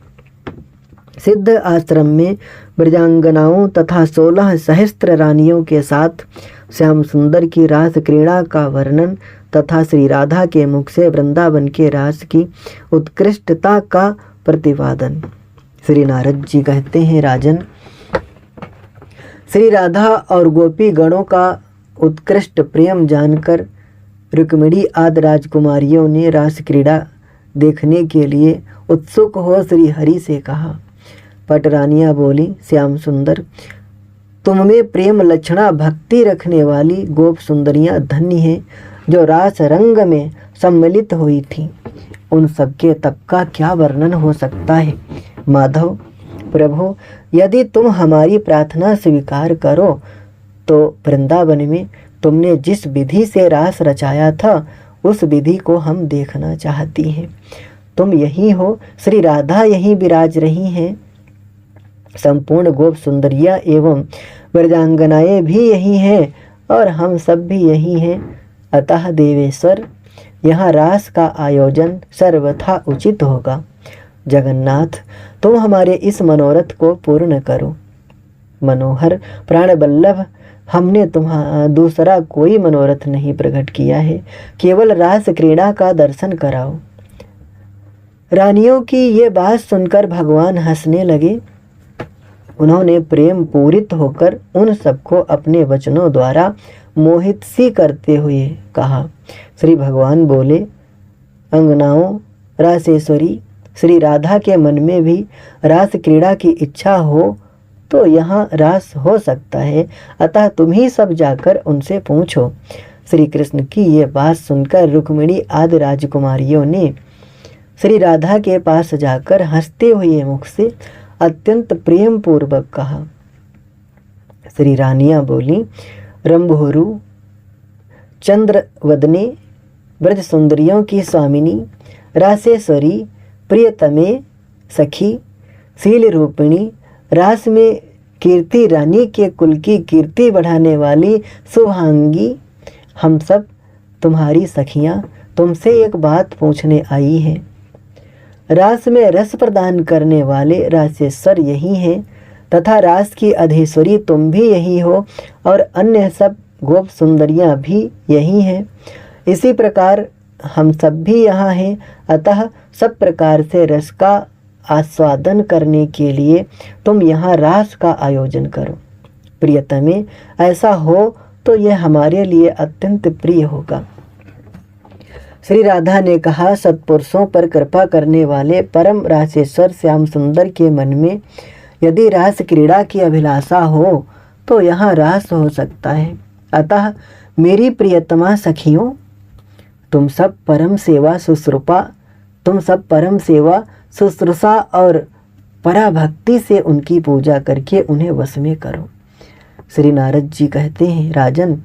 सिद्ध आश्रम में ब्रजांगनाओं तथा 16 सहस्त्र रानियों के साथ श्याम सुंदर की रास क्रीड़ा का वर्णन तथा श्री राधा के मुख से वृंदावन के रास की उत्कृष्टता का प्रतिपादन। श्री नारद जी कहते हैं, राजन, श्री राधा और गोपी गणों का उत्कृष्ट प्रेम जानकर रुक्मिणी आदि राजकुमारियों ने रास क्रीड़ा देखने के लिए उत्सुक हो श्री हरि से कहा। पटरानियाँ बोली, श्याम सुंदर, तुम में प्रेम लक्षणा भक्ति रखने वाली गोप सुंदरियाँ धन्य हैं जो रास रंग में सम्मिलित हुई थीं। उन सबके तप का क्या वर्णन हो सकता है। माधव, प्रभु, यदि तुम हमारी प्रार्थना स्वीकार करो तो वृंदावन में तुमने जिस विधि से रास रचाया था उस विधि को हम देखना चाहती हैं। तुम यही हो, श्री राधा यहीं विराज रही हैं। संपूर्ण गोप सुंदरियाँ एवं ब्रजांगनाएँ भी यही हैं और हम सब भी यही हैं। अतः देवेश्वर, यहाँ रास का आयोजन सर्वथा उचित होगा। जगन्नाथ, तुम हमारे इस मनोरथ को पूर्ण करो। मनोहर प्राण बल्लभ, हमने तुम्हारा दूसरा कोई मनोरथ नहीं प्रकट किया है, केवल रास क्रीड़ा का दर्शन कराओ। रानियों की ये बात सुनकर भगवान हंसने लगे। उन्होंने प्रेम पूरित होकर उन सबको अपने वचनों द्वारा मोहित सी करते हुए कहा। श्री भगवान बोले, अंगनाओं, रासेश्वरी, श्री राधा के मन में भी रास क्रीड़ा की इच्छा हो तो यहाँ रास हो सकता है, अतः तुम ही सब जाकर उनसे पूछो। श्री कृष्ण की ये बात सुनकर रुक्मिणी आदि राजकुमारियों ने श्री राधा के पास जाकर हंसते हुए मुख से अत्यंत प्रेम पूर्वक कहा। श्री रानियाँ बोली, रंभोरु, चंद्रवदने, ब्रज सुंदरियों की स्वामिनी, रासेश्वरी, प्रियतमे, सखी, शील रूपिणी, रास में कीर्ति रानी के कुल की कीर्ति बढ़ाने वाली शुभांगी, हम सब तुम्हारी सखियाँ तुमसे एक बात पूछने आई हैं। रास में रस प्रदान करने वाले रासेश्वर यही हैं तथा रास की अधीश्वरी तुम भी यही हो और अन्य सब गोप सुंदरियाँ भी यही हैं। इसी प्रकार हम सब भी यहाँ हैं, अतः सब प्रकार से रस का आस्वादन करने के लिए तुम यहाँ रास का आयोजन करो। प्रियतमे, ऐसा हो तो यह हमारे लिए अत्यंत प्रिय होगा। श्री राधा ने कहा, सत्पुरुषों पर कृपा करने वाले परम रासेश्वर श्याम सुंदर के मन में यदि रास क्रीड़ा की अभिलाषा हो तो यहाँ रास हो सकता है। अतः मेरी प्रियतमा सखियों, तुम सब परम सेवा शुश्रूषा और पराभक्ति से उनकी पूजा करके उन्हें वश में करो। श्री नारद जी कहते हैं, राजन,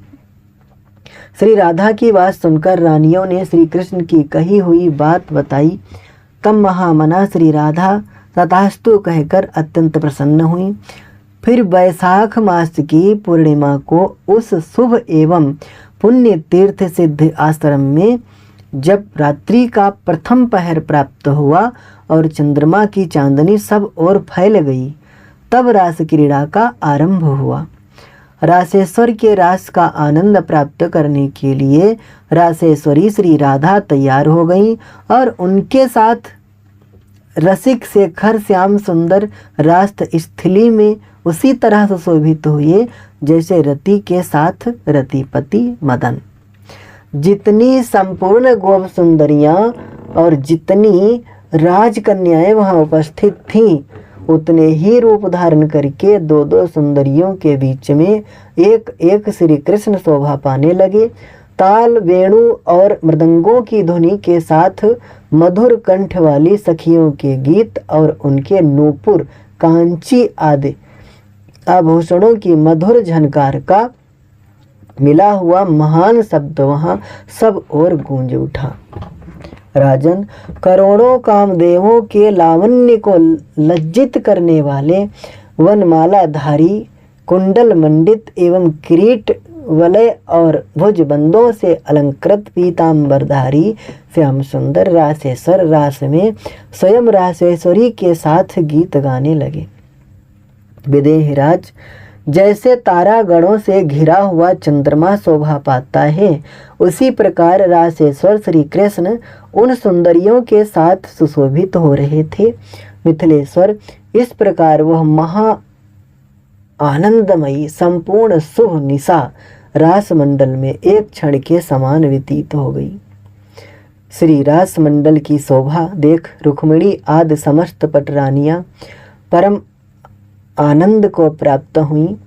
श्री राधा की बात सुनकर रानियों ने श्री कृष्ण की कही हुई बात बताई। तब महामना श्री राधा तथास्तु कहकर अत्यंत प्रसन्न हुई। फिर वैशाख मास की पूर्णिमा को उस शुभ एवं पुण्य तीर्थ सिद्ध आश्रम में जब रात्रि का प्रथम पहर प्राप्त हुआ और चंद्रमा की चांदनी सब ओर फैल गई, तब रास क्रीड़ा का आरंभ हुआ। रासेश्वर के रास का आनंद प्राप्त करने के लिए रासेश्वरी श्री राधा तैयार हो गई और उनके साथ रसिक शेखर श्याम सुंदर रास स्थली में उसी तरह सुशोभित हुए जैसे रति के साथ रतिपति मदन। जितनी संपूर्ण गोप सुंदरियां और जितनी राजकन्याएं वहां उपस्थित थीं, उतने ही रूप धारण करके दो दो सुंदरियों के बीच में एक एक श्री कृष्ण शोभा पाने लगे। ताल, वेणु और मृदंगों की ध्वनि के साथ मधुर कंठ वाली सखियों के गीत और उनके नूपुर, कांची आदि आभूषणों की मधुर झनकार का मिला हुआ महान शब्द वहाँ सब ओर गूंज उठा। राजन, करोड़ों कामदेवों के लावण्य को लज्जित करने वाले वनमालाधारी, कुंडल मंडित एवं किरीट वलय और भुजबंदों से अलंकृत पीतांबरधारी श्याम सुंदर रासेश्वर रास में स्वयं रासेश्वरी के साथ गीत गाने लगे। विदेहराज, जैसे तारागणों से घिरा हुआ चंद्रमा शोभा पाता है, उसी प्रकार रासेश्वर श्री कृष्ण उन सुंदरियों के साथ सुशोभित हो रहे थे। मिथिलेश्वर, इस प्रकार वह महा आनंदमयी संपूर्ण शुभ निशा रास मंडल में एक क्षण के समान व्यतीत हो गई। श्री रास मंडल की शोभा देख रुक्मिणी आदि समस्त पटरानियां परम आनंद को प्राप्त हुई।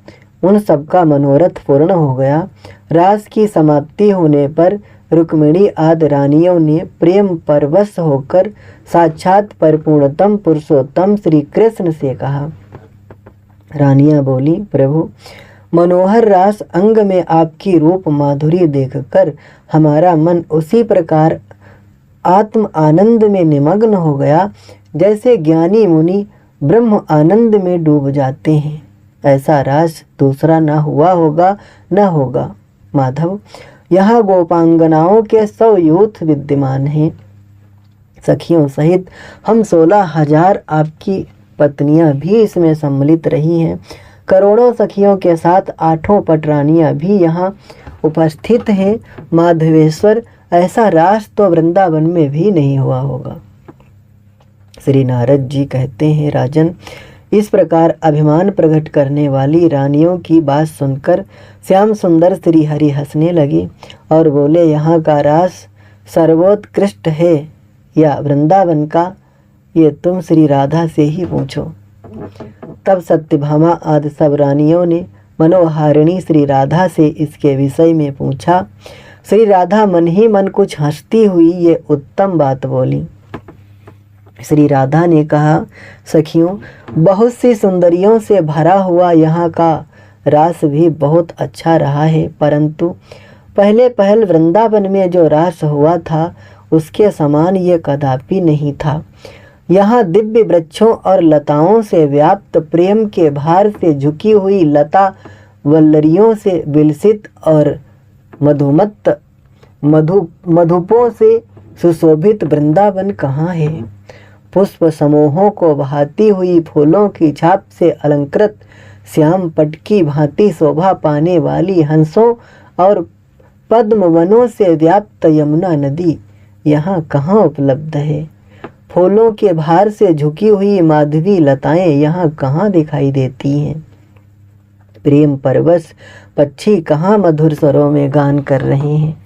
उन सबका मनोरथ पूर्ण हो गया। रास की समाप्ति होने पर रुक्मिणी आदि रानियों ने प्रेम परवश होकर साक्षात परिपूर्णतम पुरुषोत्तम श्री कृष्ण से कहा। रानियां बोली, प्रभु, मनोहर रास अंग में आपकी रूप माधुरी देखकर हमारा मन उसी प्रकार आत्म आनंद में निमग्न हो गया जैसे ज्ञानी मुनि ब्रह्म आनंद में डूब जाते हैं। ऐसा रास दूसरा न हुआ होगा न होगा। माधव, यहाँ गोपांगनाओं के 100 यूथ विद्यमान हैं। सखियों सहित हम 16,000 आपकी पत्नियां भी इसमें सम्मिलित रही हैं। करोड़ों सखियों के साथ 8 पटरानियां भी यहाँ उपस्थित हैं। माधवेश्वर, ऐसा रास तो वृंदावन में भी नहीं हुआ होगा। श्री नारद जी कहते हैं, राजन, इस प्रकार अभिमान प्रकट करने वाली रानियों की बात सुनकर श्याम सुंदर श्री हरि हंसने लगे और बोले, यहाँ का रास सर्वोत्कृष्ट है या वृंदावन का, ये तुम श्री राधा से ही पूछो। तब सत्यभामा आदि सब रानियों ने मनोहारिणी श्री राधा से इसके विषय में पूछा। श्री राधा मन ही मन कुछ हंसती हुई ये उत्तम बात बोली। श्री राधा ने कहा, सखियों, बहुत सी सुंदरियों से भरा हुआ यहाँ का रास भी बहुत अच्छा रहा है, परंतु पहले पहल वृंदावन में जो रास हुआ था उसके समान ये कदापि नहीं था। यहाँ दिव्य वृक्षों और लताओं से व्याप्त प्रेम के भार से झुकी हुई लता वल्लरियों से विलसित और मधुपों से सुशोभित वृंदावन कहाँ है। पुष्प समूहों को बहाती हुई फूलों की छाप से अलंकृत श्याम पट की भांति शोभा पाने वाली हंसों और पद्म वनों से व्याप्त यमुना नदी यहाँ कहाँ उपलब्ध है। फूलों के भार से झुकी हुई माधवी लताएं यहाँ कहाँ दिखाई देती हैं। प्रेम परवश पक्षी कहाँ मधुर स्वरों में गान कर रहे हैं।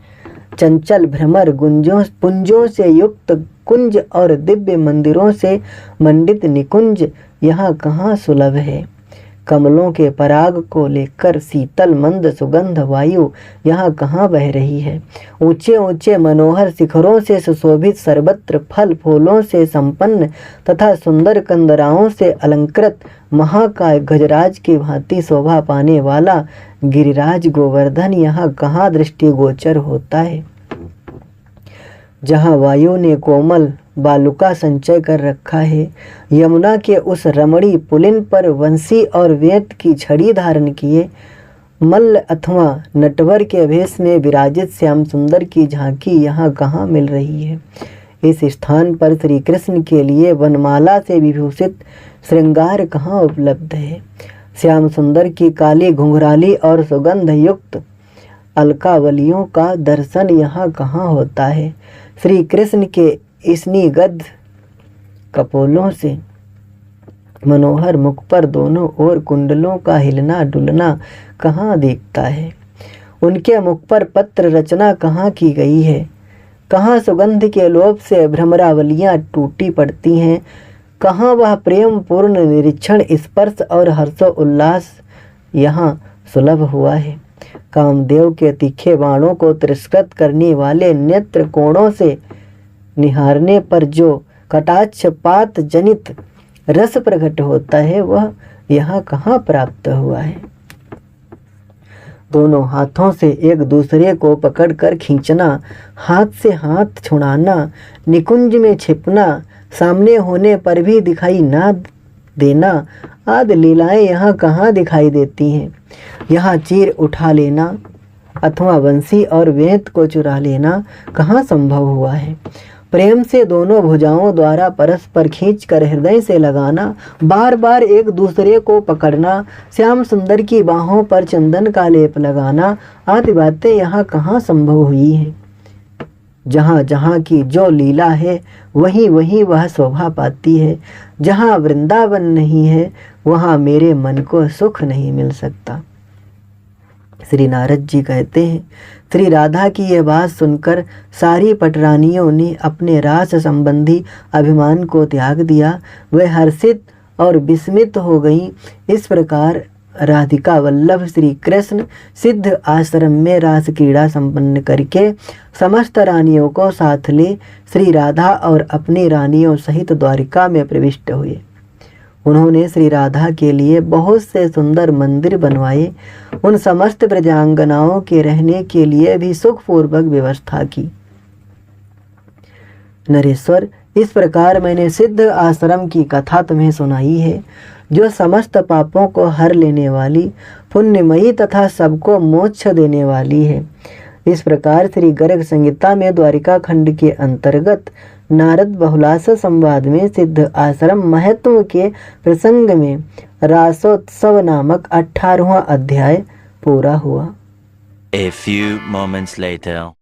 चंचल भ्रमर गुंजों पुंजों से युक्त कुंज और दिव्य मंदिरों से मंडित निकुंज यहाँ कहाँ सुलभ है। कमलों के पराग को लेकर शीतल मंद सुगंध वायु यहाँ कहाँ बह रही है। ऊंचे ऊंचे मनोहर शिखरों से सुशोभित सर्वत्र फल फूलों से संपन्न तथा सुंदर कंदराओं से अलंकृत महाकाय गजराज की भांति शोभा पाने वाला गिरिराज गोवर्धन यहाँ कहाँ दृष्टिगोचर होता है। जहाँ वायु ने कोमल बालुका संचय कर रखा है, यमुना के उस रमणी पुलिन पर वंशी और वेद की छड़ी धारण किए मल्ल अथवा नटवर के भेष में विराजित श्याम सुंदर की झांकी यहाँ कहाँ मिल रही है। इस स्थान पर श्री कृष्ण के लिए वनमाला से विभूषित श्रृंगार कहाँ उपलब्ध है। श्याम सुंदर की काली घुंघराली और सुगंध युक्त अलकावलियों का दर्शन यहाँ कहाँ होता है। श्री कृष्ण के स्निग्ध कपोलों से मनोहर मुख पर दोनों ओर कुंडलों का हिलना डुलना कहाँ दिखता है। उनके मुख पर पत्र रचना कहाँ की गई है। कहाँ सुगंध के लोभ से भ्रमरावलियाँ टूटी पड़ती हैं। कहाँ वह प्रेम पूर्ण निरीक्षण स्पर्श और हर्षो उल्लास यहाँ सुलभ हुआ है। कामदेव के तीखे बाणों को तिरस्कृत करने वाले नेत्र कोणों से निहारने पर जो कटाक्षपात जनित रस प्रकट होता है वह यहाँ कहाँ प्राप्त हुआ है। दोनों हाथों से एक दूसरे को पकड़कर खींचना, हाथ से हाथ छुड़ाना, निकुंज में छिपना, सामने होने पर भी दिखाई ना देना आदि लीलाएं यहाँ कहाँ दिखाई देती हैं। यहाँ चीर उठा लेना अथवा बंसी और वेंत को चुरा लेना कहाँ संभव हुआ है। प्रेम से दोनों भुजाओं द्वारा परस्पर खींचकर हृदय से लगाना, बार बार एक दूसरे को पकड़ना, श्याम सुंदर की बाहों पर चंदन का लेप लगाना आदि बातें यहाँ कहाँ संभव हुई हैं। जहाँ जहाँ की जो लीला है वहीं वहीं वह शोभा पाती है। जहाँ वृंदावन नहीं है वहाँ मेरे मन को सुख नहीं मिल सकता। श्री नारद जी कहते हैं, श्री राधा की यह बात सुनकर सारी पटरानियों ने अपने रास संबंधी अभिमान को त्याग दिया। वे हर्षित और विस्मित हो गईं। इस प्रकार राधिका वल्लभ श्री कृष्ण सिद्ध आश्रम में रास क्रीड़ा संपन्न करके समस्त रानियों को साथ ले श्री राधा और अपनी रानियों सहित द्वारिका में प्रविष्ट हुए। उन्होंने श्री राधा के लिए बहुत से सुंदर मंदिर बनवाए। उन समस्त प्रजांगनाओं के रहने के लिए भी सुखपूर्वक व्यवस्था की। नरेश्वर, इस प्रकार मैंने सिद्ध आश्रम की कथा तुम्हें सुनाई है, जो समस्त पापों को हर लेने वाली, पुण्यमयी तथा सबको मोक्ष देने वाली है। इस प्रकार श्री गर्ग संहिता में द्वारिका खंड के अंतर्गत नारद बहुलास संवाद में सिद्ध आश्रम महत्व के प्रसंग में रासोत्सव नामक 18वां अध्याय पूरा हुआ। A few moments later.